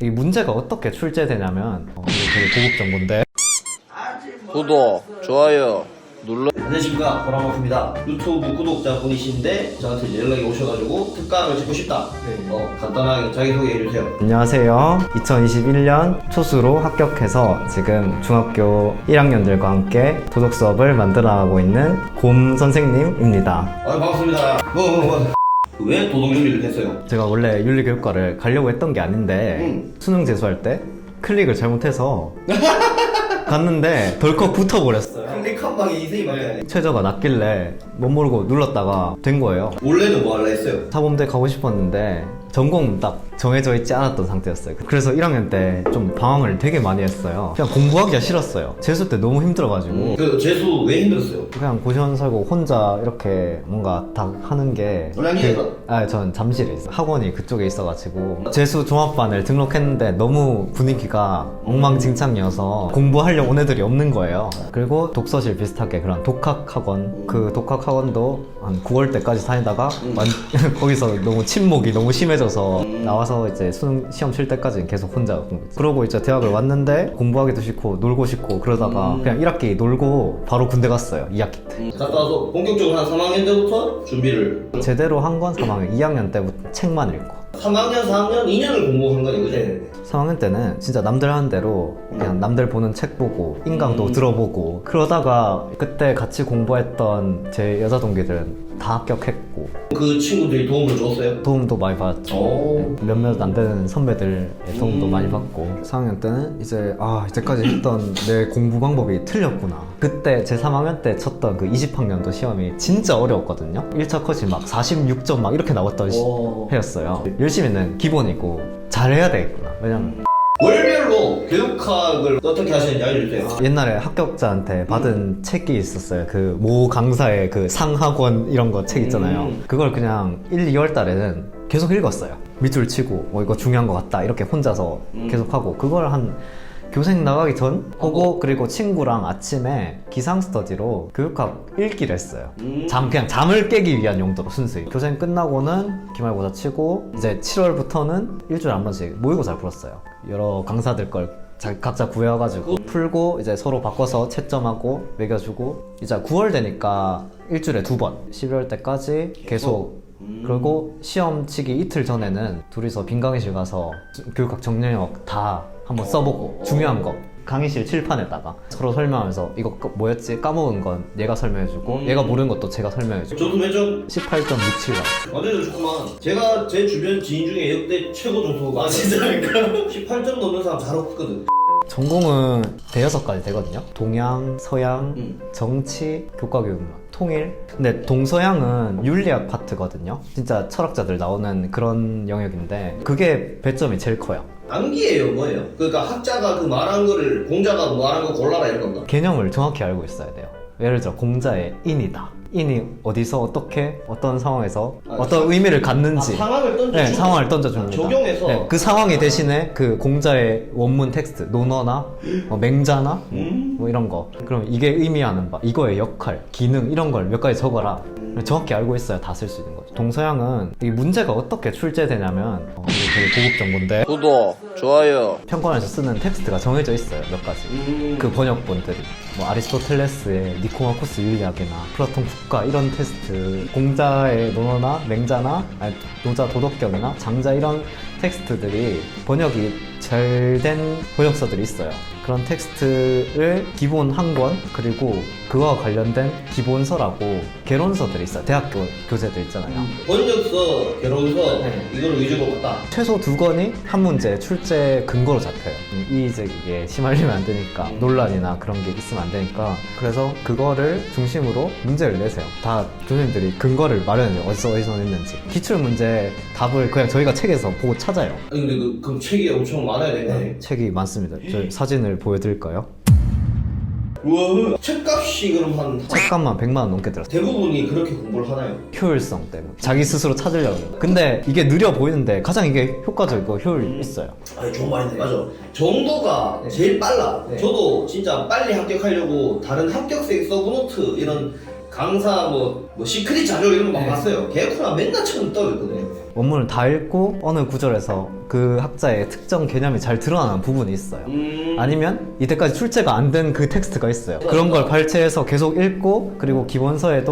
이 문제가 어떻게 출제되냐면 이거 되게 고급 정보인데 구독, 좋아요 눌러. 안녕하십니까, 보라마프입니다. 유튜브 구독자분이신데 저한테 이제 연락이 오셔가지고 특강을 듣고 싶다. 간단하게 자기소개 해주세요. 안녕하세요. 2021년 초수로 합격해서 지금 중학교 1학년들과 함께 도덕 수업을 만들어 나가고 있는 곰 선생님입니다. 반갑습니다. 왜 도덕윤리를 했어요? 제가 원래 윤리교육과를 가려고 했던 게 아닌데 수능 재수할 때 클릭을 잘못해서 갔는데 덜컥 붙어버렸어요. 클릭 한 방에 인생이 바뀌네. 최저가 낮길래 못 모르고 눌렀다가 된 거예요. 원래는 뭐 할라 했어요? 사범대 가고 싶었는데 전공 딱 정해져 있지 않았던 상태였어요. 그래서 1학년 때 좀 방황을 되게 많이 했어요. 그냥 공부하기가 싫었어요. 재수 때 너무 힘들어가지고 그 재수 왜 힘들었어요? 그냥 고시원 살고 혼자 이렇게 뭔가 다 하는 게 전 잠실에 있어요. 학원이 그쪽에 있어가지고 재수 종합반을 등록했는데 너무 분위기가 엉망진창이어서 공부하려고 온 애들이 없는 거예요. 그리고 독서실 비슷하게 그런 독학학원, 그 독학학원도 한 9월 때까지 다니다가 거기서 너무 침묵이 너무 심해져서 나와서 이제 수능 시험 칠 때까지는 계속 혼자 공부했어요. 그러고 이제 대학을 왔는데 공부하기도 싫고 놀고 싶고 그러다가 그냥 1학기 놀고 바로 군대 갔어요. 2학기 때. 갔다 와서 본격적으로 한 3학년 때부터 준비를. 제대로 한 건 3학년, 2학년 때부터 책만 읽고 3학년, 4학년, 2년을 공부한 거네, 그죠? 3학년 때는 진짜 남들 하는 대로 그냥 남들 보는 책 보고 인강도 들어보고 그러다가 그때 같이 공부했던 제 여자 동기들은 다 합격했고 그 친구들이 도움을 줬어요? 도움도 많이 받았죠. 몇몇 안 되는 선배들의 도움도 많이 받고 4학년 때는 이제 이때까지 했던 내 공부 방법이 틀렸구나. 그때 제 3학년 때 쳤던 그 20학년도 시험이 진짜 어려웠거든요. 1차 컷이 막 46점 막 이렇게 나왔던 해였어요. 열심히는 기본이고 잘해야 되겠구나. 왜냐면 월별로 교육학을 어떻게 하시는지 알려주세요. 옛날에 합격자한테 받은 책이 있었어요. 그 모 강사의 그 상학원 이런 거 책 있잖아요. 그걸 그냥 1, 2월 달에는 계속 읽었어요. 밑줄 치고 이거 중요한 것 같다 이렇게 혼자서 계속 하고 그걸 한 교생 나가기 전 하고 그리고 친구랑 아침에 기상 스터디로 교육학 읽기를 했어요. 그냥 잠을 깨기 위한 용도로 순수히. 교생 끝나고는 기말고사 치고 이제 7월부터는 일주일에 한 번씩 모의고사를 풀었어요. 여러 강사들 걸 각자 구해와가지고 풀고 이제 서로 바꿔서 채점하고 매겨주고 이제 9월 되니까 일주일에 2번 11월 때까지 계속 그리고 시험 치기 이틀 전에는 둘이서 빈 강의실 가서 교육학 정리역 다 한번 써보고 중요한 거 강의실 칠판에다가 서로 설명하면서 이거 뭐였지? 까먹은 건 얘가 설명해주고 얘가 모르는 것도 제가 설명해주고 저도 매점 18.67 완전 좋구만. 제가 제 주변 지인 중에 역대 최고 점수가 진짜니까 18점 넘는 사람 잘 없거든. 전공은 대여섯 가지 되거든요. 동양, 서양, 정치, 교과교육만, 통일. 근데 동서양은 윤리학 파트거든요. 진짜 철학자들 나오는 그런 영역인데 그게 배점이 제일 커요. 암기예요, 뭐예요? 그러니까 학자가 그 말한 거를 공자가 말한 거 골라라 이런 건가? 개념을 정확히 알고 있어야 돼요. 예를 들어 공자의 인이다. 인이 어디서 어떻게 어떤 상황에서 어떤 의미를 갖는지 상황을 던져주고 네, 상황을 던져줍니다. 적용해서 네, 그 상황이 대신에 그 공자의 원문 텍스트 논어나 맹자나 뭐 이런 거 그럼 이게 의미하는 바 이거의 역할, 기능 이런 걸 몇 가지 적어라. 정확히 알고 있어야 다 쓸 수 있는 거죠. 동서양은 이 문제가 어떻게 출제되냐면 이게 되게 고급 정보인데 구독, 좋아요. 평가원에서 쓰는 텍스트가 정해져 있어요. 몇 가지 그 번역본들이 뭐 아리스토텔레스의 니코마코스 윤리학이나 플라톤 국가 이런 텍스트 공자의 논어나 맹자나 노자 도덕경이나 장자 이런 텍스트들이 번역이 잘 된 번역서들이 있어요. 그런 텍스트를 기본 한 권 그리고 그와 관련된 기본서라고 개론서들이 있어요. 대학교 교재들 있잖아요. 번역서, 개론서 이걸 위주로 봤다. 최소 2권이 한 문제 출제 근거로 잡혀요. 이의제기에 심하려면 안 되니까 논란이나 그런 게 있으면 안 되니까 그래서 그거를 중심으로 문제를 내세요. 다 교수님들이 근거를 마련해요. 어디서 냈는지. 기출문제 답을 그냥 저희가 책에서 보고 찾아요. 아니 근데 그럼 책이 엄청 많아야 되네. 책이 많습니다. 저 사진을 보여드릴까요? 우와, 책값이 그럼 한 책값만 100만 원 넘게 들었어요. 대부분이 그렇게 공부를 하나요? 효율성 때문에 자기 스스로 찾으려고. 근데 이게 느려 보이는데 가장 이게 효과적이고 효율이 있어요. 아니 좋은 말인데 맞아. 정도가 제일 빨라. 저도 진짜 빨리 합격하려고 다른 합격생 서브노트 이런 강사 뭐 시크릿 자료 이런 거 막 봤어요. 개코나 맨날 처음 떠있거든요. 원문을 다 읽고 어느 구절에서 그 학자의 특정 개념이 잘 드러나는 부분이 있어요. 아니면 이때까지 출제가 안 된 그 텍스트가 있어요. 그런 걸 발췌해서 계속 읽고, 그리고 기본서에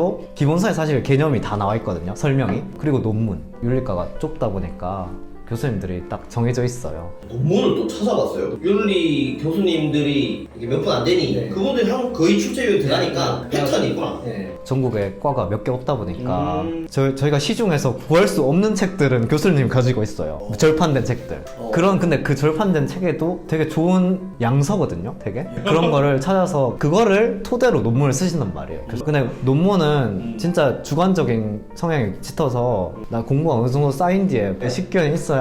사실 개념이 다 나와 있거든요. 설명이. 그리고 논문. 윤리과가 좁다 보니까 교수님들이 딱 정해져 있어요. 논문을 또 찾아봤어요. 윤리 교수님들이 몇 분 안 되니 그분들이 거의 출제율 들어가니까 패턴이 있구나. 전국에 과가 몇 개 없다 보니까 저희가 시중에서 구할 수 없는 책들은 교수님이 가지고 있어요. 절판된 책들. 근데 그 절판된 책에도 되게 좋은 양서거든요. 되게 그런 거를 찾아서 그거를 토대로 논문을 쓰신단 말이에요. 근데 논문은 진짜 주관적인 성향이 짙어서 나 공부가 어느 정도 쌓인 뒤에 식견이 있어야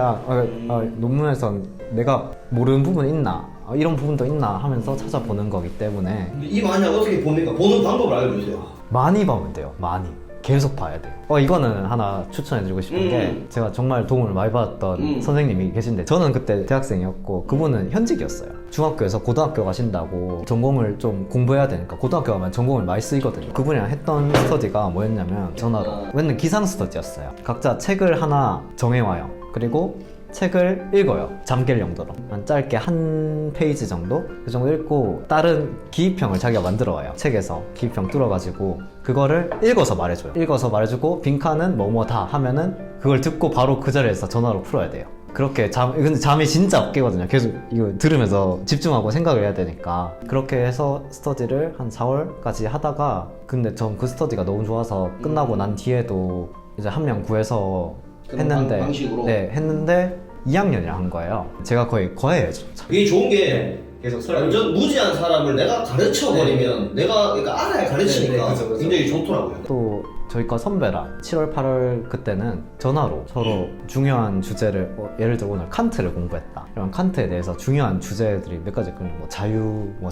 논문에선 내가 모르는 부분이 있나, 이런 부분도 있나 하면서 찾아보는 거기 때문에. 이 만약 어떻게 봅니까? 보는 방법을 알려주세요. 많이 보면 돼요. 많이. 계속 봐야 돼요. 이거는 하나 추천해드리고 싶은 게, 제가 정말 도움을 많이 받았던 선생님이 계신데, 저는 그때 대학생이었고 그분은 현직이었어요. 중학교에서 고등학교 가신다고 전공을 좀 공부해야 되니까 고등학교 가면 전공을 많이 쓰이거든요. 그분이랑 했던 스터디가 뭐였냐면 전화로 맨날 기상 스터디였어요. 각자 책을 하나 정해와요. 그리고 책을 읽어요. 잠 깰 용도로 한 짧게 한 페이지 정도? 그 정도 읽고 다른 기입형을 자기가 만들어 와요. 책에서 기입형 뚫어가지고 그거를 읽어서 말해줘요. 읽어서 말해주고 빈칸은 뭐뭐다 하면은 그걸 듣고 바로 그 자리에서 전화로 풀어야 돼요. 그렇게 근데 잠이 진짜 안 깨거든요. 계속 이거 들으면서 집중하고 생각을 해야 되니까. 그렇게 해서 스터디를 한 4월까지 하다가, 근데 전 그 스터디가 너무 좋아서 끝나고 난 뒤에도 이제 한 명 구해서 했는데, 방식으로? 네, 했는데 2학년이랑 한 거예요. 제가 거의 과외해줬죠. 이게 좋은 게 계속 완전 무지한 사람을 내가 가르쳐버리면 내가 그러니까 알아야 가르치니까 그쵸. 굉장히 좋더라고요. 또 저희과 선배랑 7월 8월 그때는 전화로 서로 중요한 주제를, 예를 들어 오늘 칸트를 공부했다, 이런 칸트에 대해서 중요한 주제들이 몇 가지 있거든요. 뭐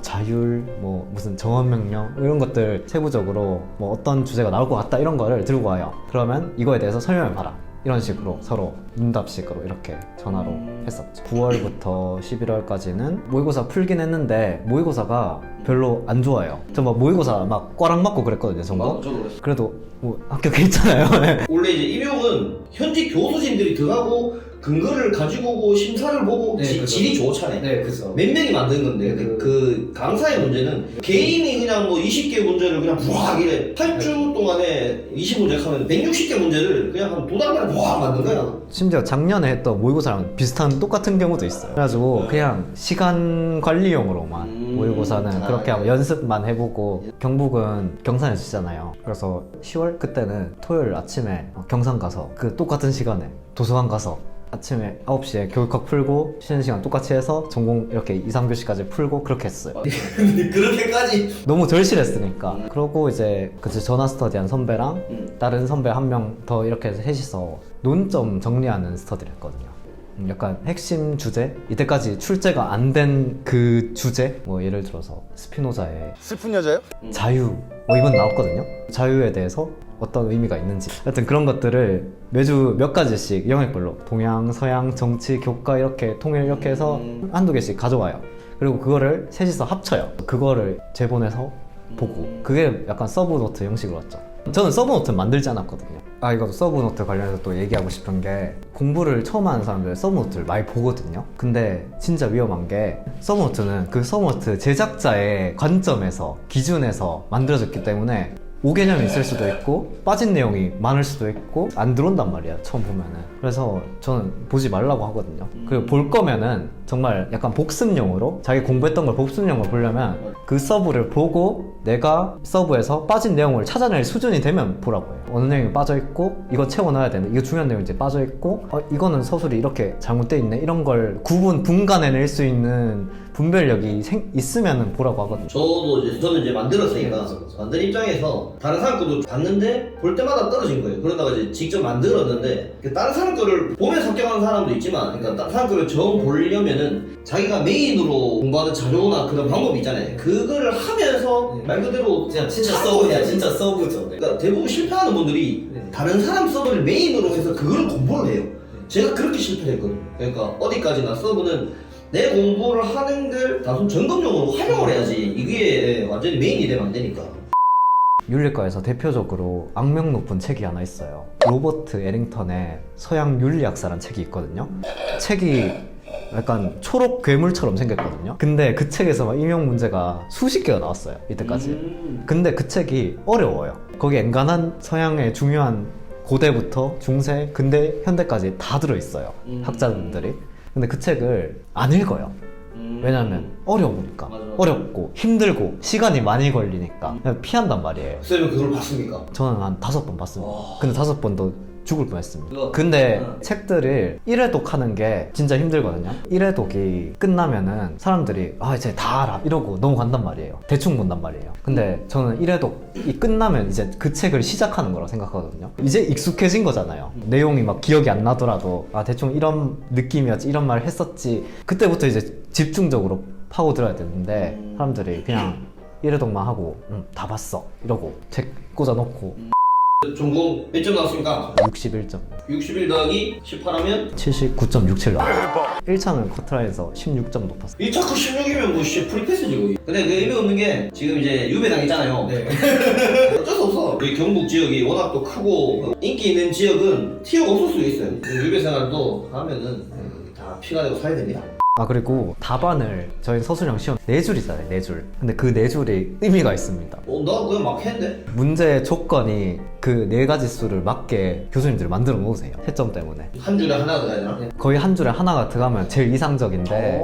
자율, 뭐 무슨 정언명령, 이런 것들 세부적으로 뭐 어떤 주제가 나올 것 같다, 이런 거를 들고 와요. 그러면 이거에 대해서 설명해봐라, 이런 식으로 서로 응답식으로 이렇게 전화로 했었죠. 9월부터 11월까지는 모의고사 풀긴 했는데 모의고사가 별로 안 좋아요. 저 막 모의고사 막 꽈락 맞고 그랬거든요. 저도 그랬어요. 그래도 뭐 합격했잖아요. 원래 이제 임용은 현직 교수진들이 들어가고 근거를 가지고 오고 심사를 보고 질이 좋잖아요. 네, 그죠. 몇 명이 만든 건데 그 강사의 문제는 개인이 그냥 뭐 20개 문제를 그냥 부악 이래 8주 동안에 20문제 하면 160개 문제를 그냥 한 2달만에 부악 만든 거야. 심지어 작년에 했던 모의고사랑 비슷한 똑같은 경우도 있어요. 그래가지고 그냥 시간 관리용으로만 모의고사는 그렇게 하고 연습만 해보고, 경북은 경산에 주잖아요. 그래서 10월 그때는 토요일 아침에 경산 가서 그 똑같은 시간에 도서관 가서 아침에 9시에 교육학 풀고 쉬는 시간 똑같이 해서 전공 이렇게 2, 3교시까지 풀고 그렇게 했어요. 그렇게까지? 너무 절실했으니까. 그러고 이제 전화 스터디한 선배랑 다른 선배 한 명 더 이렇게 해서 셋이서 논점 정리하는 스터디를 했거든요. 약간 핵심 주제? 이때까지 출제가 안 된 그 주제? 뭐 예를 들어서 스피노자의 슬픈 여자요? 자유, 이건 나왔거든요. 자유에 대해서 어떤 의미가 있는지, 하여튼 그런 것들을 매주 몇 가지씩 영역별로 동양, 서양, 정치, 교과 이렇게 통일 이렇게 해서 한두 개씩 가져와요. 그리고 그거를 셋이서 합쳐요. 그거를 제본해서 보고, 그게 약간 서브노트 형식으로 왔죠. 저는 서브노트 만들지 않았거든요. 이것도 서브노트 관련해서 또 얘기하고 싶은 게, 공부를 처음 하는 사람들 서브노트를 많이 보거든요. 근데 진짜 위험한 게, 서브노트는 그 서브노트 제작자의 관점에서, 기준에서 만들어졌기 때문에 오개념이 있을 수도 있고 빠진 내용이 많을 수도 있고 안 들어온단 말이야, 처음 보면은. 그래서 저는 보지 말라고 하거든요. 그리고 볼 거면은 정말 약간 복습용으로, 자기 공부했던 걸 복습용으로 보려면 그 서브를 보고 내가 서브에서 빠진 내용을 찾아낼 수준이 되면 보라고 해요. 어느 내용이 빠져있고 이거 채워넣어야 되는데 이거 중요한 내용이 이제 빠져있고 이거는 서술이 이렇게 잘못돼 있네, 이런 걸 분간해낼 수 있는 분별력이 있으면 보라고 하거든요. 저는 이제 만들었으니까 만든 입장에서 다른 사람 거도 봤는데 볼 때마다 떨어진 거예요. 그러다가 이제 직접 만들었는데, 다른 사람 거를 보면서 합격하는 사람도 있지만, 그러니까 다른 사람 거를 정 보려면은 자기가 메인으로 공부하는 자료나 그런 방법이 있잖아요. 그거를 하면서 말 그대로 진짜 서브야, 진짜 서브죠. 그러니까 대부분 실패하는 분들이 다른 사람 서브를 메인으로 해서 그걸 공부를 해요. 제가 그렇게 실패했거든요. 그러니까 어디까지나 서브는 내 공부를 하는 걸 단순 점검용으로 활용을 해야지 이게 완전히 메인이 되면 안 되니까. 윤리과에서 대표적으로 악명 높은 책이 하나 있어요. 로버트 에링턴의 서양 윤리학사라는 책이 있거든요. 책이 약간 초록 괴물처럼 생겼거든요. 근데 그 책에서 막 인용 문제가 수십 개가 나왔어요, 이때까지. 근데 그 책이 어려워요. 거기 엔간한 서양의 중요한 고대부터 중세, 근대, 현대까지 다 들어있어요, 학자분들이. 근데 그 책을 안 읽어요. 왜냐면 어려우니까. 맞아. 어렵고 힘들고 시간이 많이 걸리니까 그냥 피한단 말이에요. 쌤은 그걸 봤습니까? 저는 한 5번 봤습니다. 와. 근데 5번도 죽을 뻔했습니다. 그거- 근데 응. 책들을 1회독 하는 게 진짜 힘들거든요. 1회독이 끝나면은 사람들이 아 이제 다 알아 이러고 넘어간단 말이에요. 대충 본단 말이에요. 근데 저는 1회독이 끝나면 이제 그 책을 시작하는 거라고 생각하거든요. 이제 익숙해진 거잖아요. 내용이 막 기억이 안 나더라도 아 대충 이런 느낌이었지, 이런 말을 했었지. 그때부터 이제 집중적으로 파고 들어야 되는데 사람들이 그냥 1회독만 하고 다 봤어 이러고 책 꽂아놓고 전공 몇 점 나왔습니까? 61점 61 더하기 18하면 79.67 나왔어요. 1차는 커트라인에서 16점 높았어요. 1차 그 16이면 뭐 진짜 프리패스지 거의. 근데 그 의미 없는 게 지금 이제 유배 당했잖아요. 어쩔 수 없어. 이 경북 지역이 워낙 또 크고 그 인기 있는 지역은 티어가 없을 수도 있어요. 유배 생활도 하면은 다 피가 되고 살야 됩니다. 아 그리고 답안을 저희 서술형 시험 4줄이잖아요, 4줄. 근데 그 4줄이 의미가 있습니다. 나 그냥 막 했는데? 문제 조건이 그 4가지 수를 맞게 교수님들이 만들어 놓으세요, 채점 때문에. 한 줄에 하나 더 해야 되나? 거의 한 줄에 하나가 들어가면 제일 이상적인데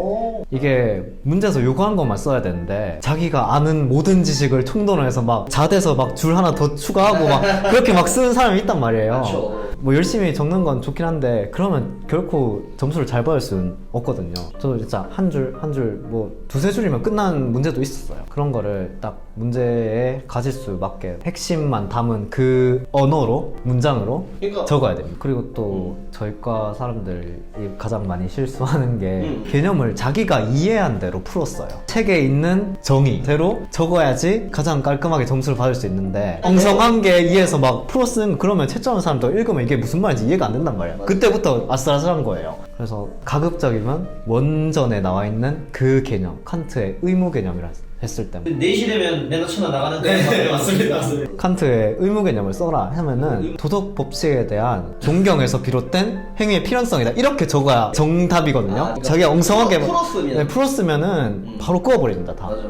이게 문제에서 요구한 것만 써야 되는데 자기가 아는 모든 지식을 총동원해서 막 자대서 막 줄 하나 더 추가하고 막 그렇게 막 쓰는 사람이 있단 말이에요. 그렇죠. 뭐 열심히 적는 건 좋긴 한데 그러면 결코 점수를 잘 받을 수는 없거든요. 저도 진짜 한 줄 뭐 두세 줄이면 끝나는 문제도 있었어요. 그런 거를 딱 문제의 가지수 맞게 핵심만 담은 그 언어로, 문장으로 그러니까 적어야 됩니다. 그리고 또 저희과 사람들이 가장 많이 실수하는 게 개념을 자기가 이해한 대로 풀었어요. 책에 있는 정의대로 적어야지 가장 깔끔하게 점수를 받을 수 있는데 엉성한 게 이해해서 막 풀었으면 그러면 채점하는 사람도 읽으면 이게 무슨 말인지 이해가 안 된단 말이야. 그때부터 아슬아슬한 거예요. 그래서 가급적이면 원전에 나와 있는 그 개념, 칸트의 의무 개념이라 했을 때 4시 되면 맨날 쳐나 나가는 거 맞습니다. 칸트의 의무 개념을 써라 하면은 도덕 법칙에 대한 존경에서 비롯된 행위의 필연성이다 이렇게 적어야 정답이거든요. 그러니까 자기가 엉성하게 풀었으면 풀었으면은 바로 끄어버립니다 다. 맞아.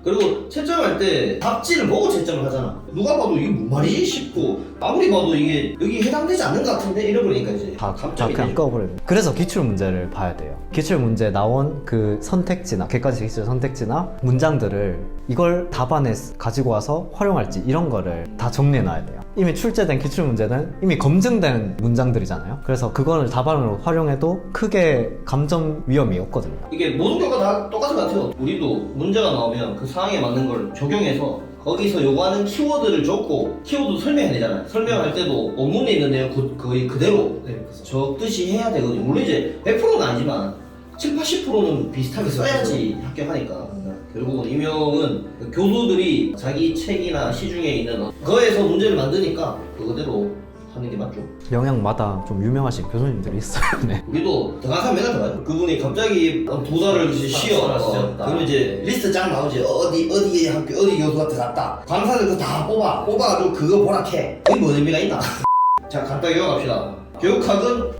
그리고 채점할 때 답지를 보고 채점을 하잖아. 누가 봐도 이게 뭔 말이지 싶고 아무리 봐도 이게 여기 해당되지 않는 것 같은데 이러버리니까 이제 다 감점이 그냥 되지. 꺼버립니다. 그래서 기출 문제를 봐야 돼요. 기출 문제 나온 그 선택지나 객관식 기출 선택지나 문장들을 이걸 답안에 가지고 와서 활용할지 이런 거를 다 정리해놔야 돼요. 이미 출제된 기출 문제는 이미 검증된 문장들이잖아요. 그래서 그거를 답안으로 활용해도 크게 감점 위험이 없거든요. 이게 모든 교과 다 똑같은 것 같아요. 우리도 문제가 나오면 그 상황에 맞는 걸 적용해서 거기서 요구하는 키워드를 적고 키워드 설명해야 되잖아요. 설명할 때도 원문에 있는 내용 거의 그대로 적듯이 해야 되거든요. 물론 이제 100%는 아니지만 7, 80%는 비슷하게 써야지 합격하니까. 결국은 임용은 교수들이 자기 책이나 시중에 있는 거에서 문제를 만드니까 그대로 하는 게 맞죠. 영역마다 좀 유명하신 교수님들이 있어요. 네. 우리도 등하산 맨날 들어가요. 그분이 갑자기 두 달을 쉬어. 그러면 이제 리스트 쫙 나오지. 어디에 학교, 어디 교수가 들어갔다. 강사들 그거 다 뽑아가지고 그거 보라 캐. 그게 뭔 의미가 있나? 자, 간단히 요약합시다. 교육학은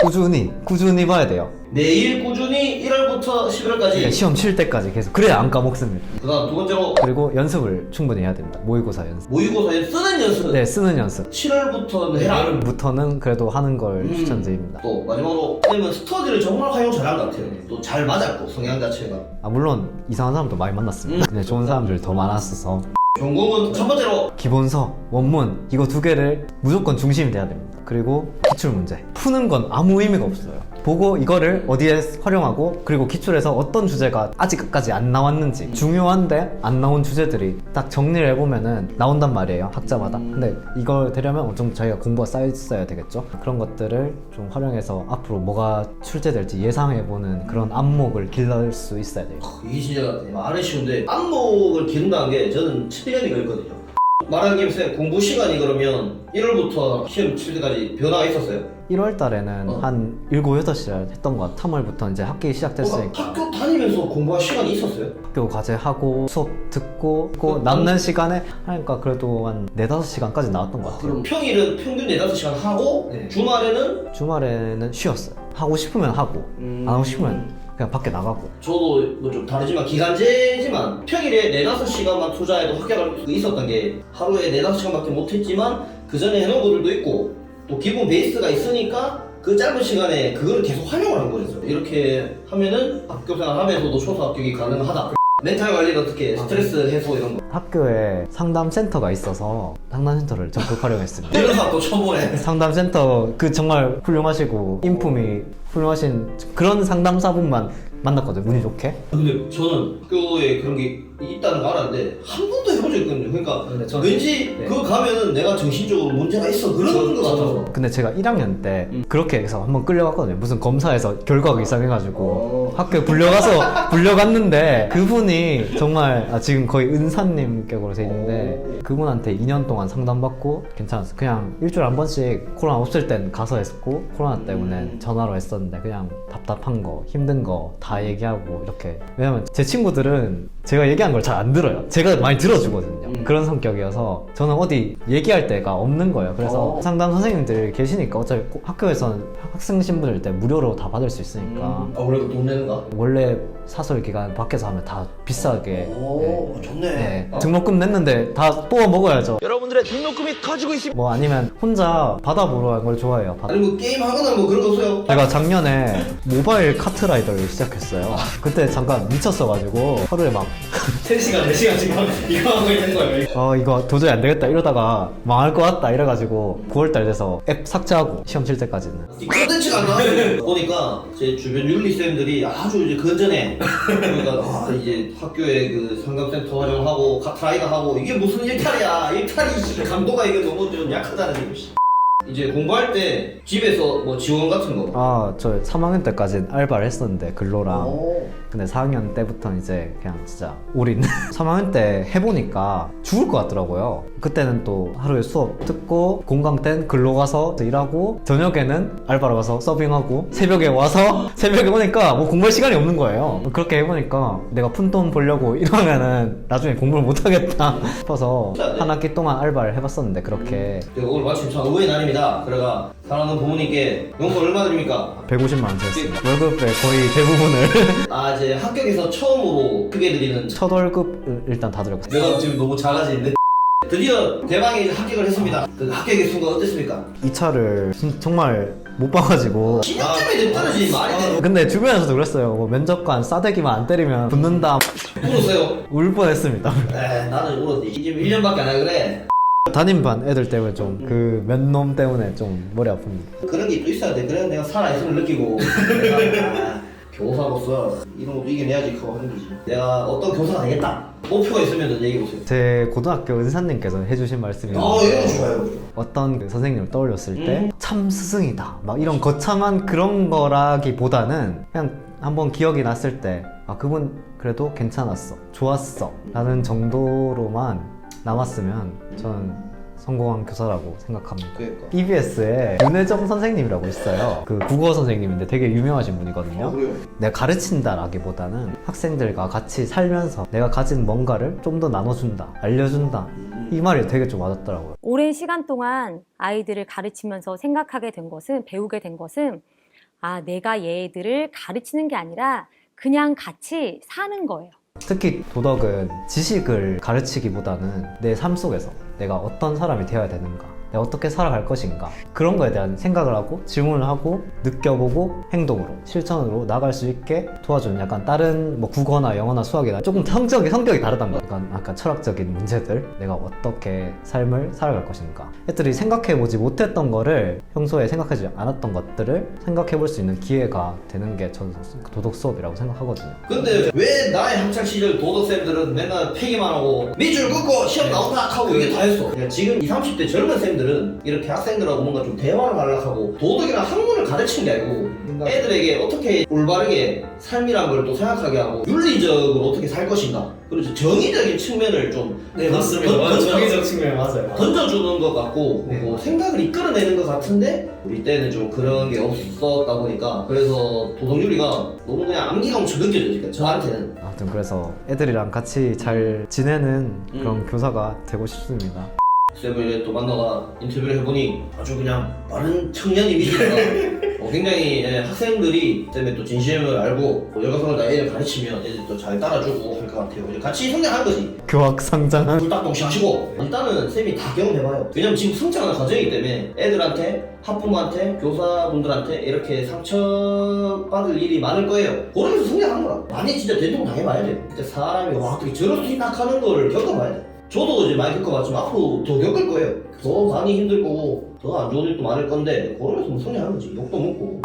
꾸준히 봐야 돼요. 매일 꾸준히 1월부터 11월까지. 시험 칠 때까지 계속. 그래야 안 까먹습니다. 그 다음 두 번째로 그리고 연습을 충분히 해야 됩니다. 모의고사 연습. 모의고사에 쓰는 연습. 네, 쓰는 연습. 7월부터는 해라. 부터는 그래도 하는 걸 추천드립니다. 또 마지막으로 쌤은 스터디를 정말 활용 잘한 것 같아요. 또 잘 맞았고 성향 자체가. 아, 물론 이상한 사람도 많이 만났습니다. 근데 좋은 사람들이 더 많았어서 전공은 첫 번째로 기본서, 원문 이거 두 개를 무조건 중심이 돼야 됩니다. 그리고 기출 문제. 푸는 건 아무 의미가 없어요. 보고 이거를 어디에 활용하고 그리고 기출에서 어떤 주제가 아직까지 안 나왔는지 중요한데 안 나온 주제들이 딱 정리를 해보면은 나온단 말이에요, 학자마다. 근데 이걸 되려면 어느 정도 자기가 공부가 쌓여 있어야 되겠죠. 그런 것들을 좀 활용해서 앞으로 뭐가 출제될지 예상해보는 그런 안목을 길러낼 수 있어야 돼요. 이게 진짜 말은 쉬운데 안목을 기른다는 게 저는 7년이 걸렸거든요. 말한 김에 공부 시간이 그러면 1월부터 시험 칠 때까지 변화가 있었어요? 1월 달에는 한 7, 8시간 했던 것 같아. 3월부터 이제 학기 시작됐으니까 학교 다니면서 공부할 시간이 있었어요? 학교 과제하고 수업 듣고 남는 시간에 하니까 그래도 한 4, 5시간까지 나왔던 것 같아요. 그럼 평일은 평균 4-5시간 하고 네. 주말에는 쉬었어요. 하고 싶으면 하고 안 하고 싶으면 그냥 밖에 나가고. 저도 뭐 좀 다르지만 기간제지만 평일에 4-5시간만 투자해도 학교가 있었던 게 하루에 4-5시간밖에 못했지만 그 전에 해놓은 것들도 있고 또 기본 베이스가 있으니까 그 짧은 시간에 그거를 계속 활용을 한 거죠. 이렇게 하면은 학교 생활하면서도 초소 합격이 가능하다. 멘탈 관리는 어떻게 스트레스 해소 이런 거. 학교에 상담센터가 있어서 상담센터를 적극 활용했습니다. 이런 사람 또 처음 보네. 상담센터 그 정말 훌륭하시고 인품이 훌륭하신 그런 상담사분만 만났거든요. 운이 좋게. 근데 저는 학교에 그런 게 있다는 거 알았는데 한 번도 해본 적이 없거든요. 그러니까 근데 저는- 왠지 네. 그거 가면은 내가 정신적으로 문제가 있어 그런 거 같아서. 근데 제가 1학년 때 그렇게 해서 한번 끌려갔거든요. 무슨 검사에서 결과가 이상해가지고 학교에 불려갔는데 그분이 정말 지금 거의 은사님 격으로 돼 있는데 그분한테 2년 동안 상담받고 괜찮았어요. 그냥 일주일에 한 번씩 코로나 없을 땐 가서 했었고 코로나 때문에 전화로 했었는데 그냥 답답한 거 힘든 거 다 얘기하고 이렇게. 왜냐면 제 친구들은 제가 얘기한 걸 잘 안 들어요. 제가 많이 들어주거든요. 그런 성격이어서 저는 어디 얘기할 데가 없는 거예요. 그래서 상담 선생님들 계시니까 어차피 학교에서는 학생 신분일 때 무료로 다 받을 수 있으니까 아 원래 돈 내는가? 원래 사설 기간 밖에서 하면 다 비싸게 오 좋네. 네. 등록금 냈는데 다 뽑아 먹어야죠. 여러분들의 등록금이 커지고 있습니다. 뭐 아니면 혼자 받아보러 하는 걸 좋아해요. 아니 뭐 게임 하거나 뭐 그런 거 없어요? 제가 작년에 모바일 카트라이더를 시작했어요. 그때 잠깐 미쳤어가지고 하루에 막 3시간, 4시간 지금 이거 하고 있는 거예요. 이거 도저히 안 되겠다 이러다가 망할 것 같다 이래가지고 9월달 돼서 앱 삭제하고 시험 칠 때까지는. 이 컨텐츠가 안 나와요. 보니까 제 주변 윤리쌤들이 아주 이제 건전해. 그러니까 이제 학교에 그 상담센터 활용하고 카트라이더 하고 이게 무슨 일탈이야. 일탈이 강도가 이게 너무 좀 약하다는 얘기. 이제 공부할 때 집에서 뭐 지원 같은 거. 저 3학년 때까지는 알바를 했었는데 근로랑. 오. 근데 4학년 때부터는 이제 그냥 진짜 올인. 3학년 때 해보니까 죽을 것 같더라고요. 그때는 또 하루에 수업 듣고 공강 땐 근로 가서 일하고 저녁에는 알바로 가서 서빙하고 새벽에 와서 새벽에 오니까 뭐 공부할 시간이 없는 거예요. 그렇게 해보니까 내가 푼돈 벌려고 이러면은 나중에 공부를 못하겠다 싶어서 한 학기 동안 알바를 해봤었는데 그렇게 제가 오늘 마침 참 의외의 날입니다. 그래가 사랑하는 부모님께 용돈 얼마 드립니까? 150만 원 드렸습니다. 월급의 거의 대부분을 이제 합격해서 처음으로 크게 드리는 첫 월급 일단 다 드렸고 내가 지금 너무 작아지는데 드디어 대망의 합격을 했습니다. 그 합격의 순간 어땠습니까? 2차를 정말 못 봐가지고 신경점이 떨어지지 말이 돼. 근데 주변에서도 그랬어요. 뭐 면접관 싸대기만 안 때리면 붙는다. 울었어요. 울 뻔했습니다. 에 나는 울었지. 지금 1년밖에 안 하고 그래. 담임반 애들 때문에 좀 그 면놈 때문에 좀 머리 아픕니다. 그런 게 또 있어야 돼. 그래야 내가 살아있음을 느끼고 내가 교사로서 이런 것도 이겨내야지 그거 하는 거지. 내가 어떤 교사가 되겠다. 목표가 있으면 얘기해보세요. 제 고등학교 은사님께서 해주신 말씀이 이런 거 좋아요. 어떤 그 선생님을 떠올렸을 때 참 스승이다 막 이런 거창한 그런 거라기보다는 그냥 한번 기억이 났을 때 그분 그래도 괜찮았어 좋았어 라는 정도로만 남았으면 저는 성공한 교사라고 생각합니다. 그러니까. EBS에 윤혜정 선생님이라고 있어요. 그 국어 선생님인데 되게 유명하신 분이거든요. 그래요? 내가 가르친다라기보다는 학생들과 같이 살면서 내가 가진 뭔가를 좀 더 나눠준다, 알려준다. 이 말이 되게 좀 와닿더라고요. 오랜 시간 동안 아이들을 가르치면서 생각하게 된 것은, 배우게 된 것은, 내가 얘들을 가르치는 게 아니라 그냥 같이 사는 거예요. 특히 도덕은 지식을 가르치기보다는 내 삶 속에서 내가 어떤 사람이 되어야 되는가, 내가 어떻게 살아갈 것인가, 그런 거에 대한 생각을 하고 질문을 하고 느껴보고 행동으로 실천으로 나갈 수 있게 도와주는, 약간 다른 뭐 국어나 영어나 수학이나 조금 성격이 다르단 거야. 약간 철학적인 문제들, 내가 어떻게 삶을 살아갈 것인가, 애들이 생각해보지 못했던 거를, 평소에 생각하지 않았던 것들을 생각해볼 수 있는 기회가 되는 게 저는 도덕 수업이라고 생각하거든요. 근데 왜 나의 학창시절 도덕쌤들은 맨날 폐기만 하고 밑줄 긋고 시험 나온다 하고 이게 다 했어. 그러니까 지금 20, 30대 젊은 쌤들 선생님들은 이렇게 학생들하고 뭔가 좀 대화를 하려고 도덕이나 학문을 가르치는 게 아니고 애들에게 어떻게 올바르게 삶이란 걸 또 생각하게 하고 윤리적으로 어떻게 살 것인가 그리고 정의적인 측면을 좀 정의적 측면 맞아요. 던져주는 것 같고 네. 뭐 생각을 이끌어내는 것 같은데 우리 때는 좀 그런 게 없었다 보니까 그래서 도덕윤리가 너무 그냥 암기감처럼 느껴져요. 그러니까 저한테는. 아무튼 그래서 애들이랑 같이 잘 지내는 그런 교사가 되고 싶습니다. 쌤을 또 만나가 인터뷰를 해보니 아주 그냥 빠른 청년이시더라. 굉장히 학생들이 쌤의 또 진심을 알고 열과성을 다 애를 가르치면 애들 또 잘 따라주고 할 것 같아요. 이제 같이 성장하는 거지. 교학상장한 불닭동시 하시고 일단은 쌤이 다 경험해봐요. 왜냐면 지금 성장하는 과정이기 때문에 애들한테 학부모한테 교사분들한테 이렇게 상처받을 일이 많을 거예요. 그러면서 성장하는 거라. 많이 진짜 대동 당해봐야 돼요. 그때 사람이 와 어떻게 저럴 수 있나 하는 거를 겪어봐야 돼. 저도 이제 많이 겪어봤지만 앞으로 더 겪을 거예요. 더 많이 힘들 거고 더 안 좋은 일도 많을 건데 그러면서 뭐 성장하는 거지. 욕도 먹고.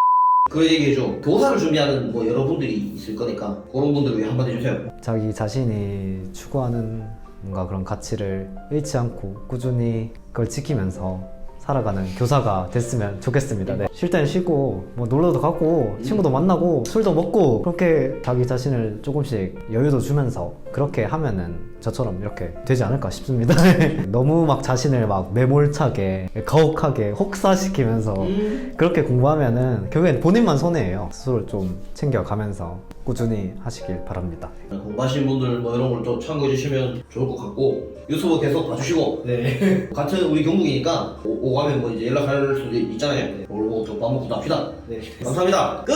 그 얘기해줘. 교사를 준비하는 뭐 여러분들이 있을 거니까 그런 분들 위해 한마디 해주세요. 자기 자신이 추구하는 뭔가 그런 가치를 잃지 않고 꾸준히 그걸 지키면서 살아가는 교사가 됐으면 좋겠습니다. 네. 쉴 땐 쉬고 뭐 놀러도 가고 친구도 만나고 술도 먹고 그렇게 자기 자신을 조금씩 여유도 주면서 그렇게 하면은 저처럼 이렇게 되지 않을까 싶습니다. 너무 막 자신을 막 매몰차게 가혹하게 혹사시키면서 그렇게 공부하면은 결국엔 본인만 손해예요. 스스로 좀 챙겨가면서 꾸준히 하시길 바랍니다. 공부하신 분들 뭐 이런 걸 좀 참고해 주시면 좋을 것 같고 유튜브 계속 봐주시고 네. 같은 우리 경북이니까 오가면 뭐 이제 연락할 수도 있잖아요. 오늘 뭐또밥 먹고 납시다. 네. 감사합니다. 끝!